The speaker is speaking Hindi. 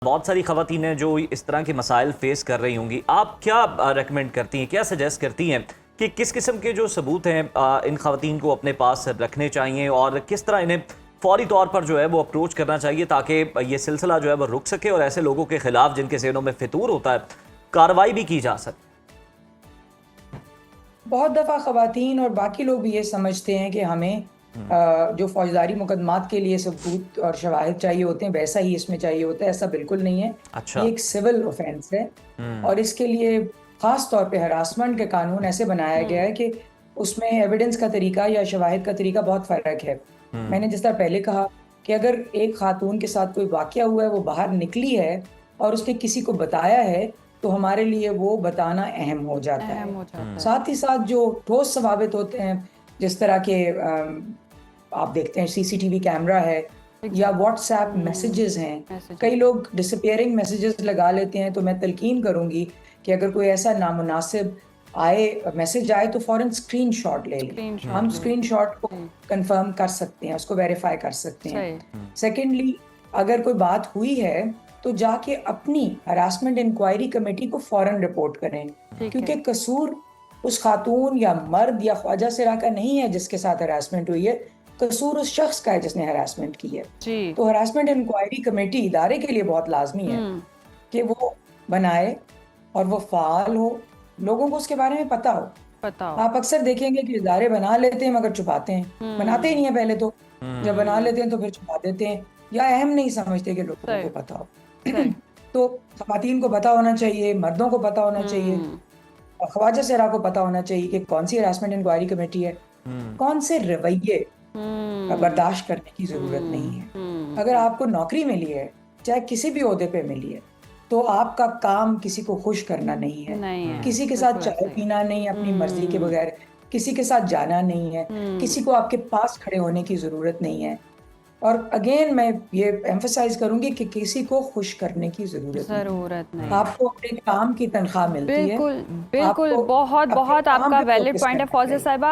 बहुत सारी ख़वातीन हैं जो इस तरह के मसाइल फेस कर रही होंगी। आप क्या रेकमेंड करती हैं, क्या सजेस्ट करती हैं कि किस किस्म के जो सबूत हैं इन ख़वातीन को अपने पास रखने चाहिए और किस तरह इन्हें फौरी तौर पर जो है वो अप्रोच करना चाहिए ताकि ये सिलसिला जो है वो रुक सके और ऐसे लोगों के खिलाफ जिनके ज़हनों में फितूर होता है कार्रवाई भी की जा सके। बहुत दफ़ा ख़वातीन और बाकी लोग भी ये समझते हैं कि हमें जो फौजदारी मुकदमात के लिए सबूत और शवाहिद चाहिए होते हैं वैसा ही इसमें चाहिए होता है। ऐसा बिल्कुल नहीं है। अच्छा। ये एक सिविल ऑफेंस है और इसके लिए ख़ास तौर पे हरासमेंट के कानून ऐसे बनाया गया है कि उसमें एविडेंस का तरीका या शवाहिद का तरीका बहुत फ़र्क है। मैंने जिस तरह पहले कहा कि अगर एक खातून के साथ कोई वाक़या हुआ है, वो बाहर निकली है और उसने किसी को बताया है, तो हमारे लिए वो बताना अहम हो जाता है। साथ ही साथ जो ठोस सवाबित होते हैं, जिस तरह के आप देखते हैं सीसीटीवी कैमरा है या व्हाट्सएप मैसेजेस हैं। कई लोग डिसअपीयरिंग मैसेजेस लगा लेते हैं, तो मैं तलकीन करूंगी कि अगर कोई ऐसा नामुनासिब मैसेज आए तो फौरन स्क्रीनशॉट ले लें। हम स्क्रीनशॉट को कंफर्म कर सकते हैं, उसको वेरीफाई कर सकते हैं। सेकेंडली, अगर कोई बात हुई है तो जाके अपनी हरासमेंट इंक्वायरी कमेटी को फौरन रिपोर्ट करें, क्योंकि कसूर उस खातून या मर्द या ख्वाजा सिरा का नहीं है जिसके साथ हरासमेंट हुई है, कसूर उस शख्स का है जिसने हरासमेंट की है। तो हरासमेंट इंक्वायरी कमेटी इदारे के लिए बहुत लाजमी है कि वो बनाए और वो फाल हो, लोगों को उसके बारे में पता हो। आप अक्सर देखेंगे कि इदारे बना लेते हैं मगर छुपाते हैं, बनाते ही नहीं है पहले तो, जब बना लेते हैं तो फिर छुपा देते हैं या अहम नहीं समझते कि लोगों को पता हो। तो ख़वातीन को पता होना चाहिए, मर्दों को पता होना चाहिए, ख्वाजा सिरा को पता होना चाहिए कि कौन सी हरासमेंट इंक्वायरी कमेटी है, कौन से रवैये का बर्दाश्त करने की ज़रूरत नहीं है। अगर आपको नौकरी मिली है, चाहे किसी भी ओहदे पे मिली है, तो आपका काम किसी को खुश करना नहीं है, किसी के साथ चाय पीना नहीं, अपनी मर्जी के बगैर किसी के साथ जाना नहीं है, किसी को आपके पास खड़े होने की ज़रूरत नहीं है। और अगेन मैं ये एम्फसाइज करूंगी कि किसी को खुश करने की जरूरत नहीं। आपको अपने काम की तनख्वाह मिलती है। बिल्कुल बिल्कुल, बहुत बहुत आपका वैलिड पॉइंट है फौजिया साहिबा।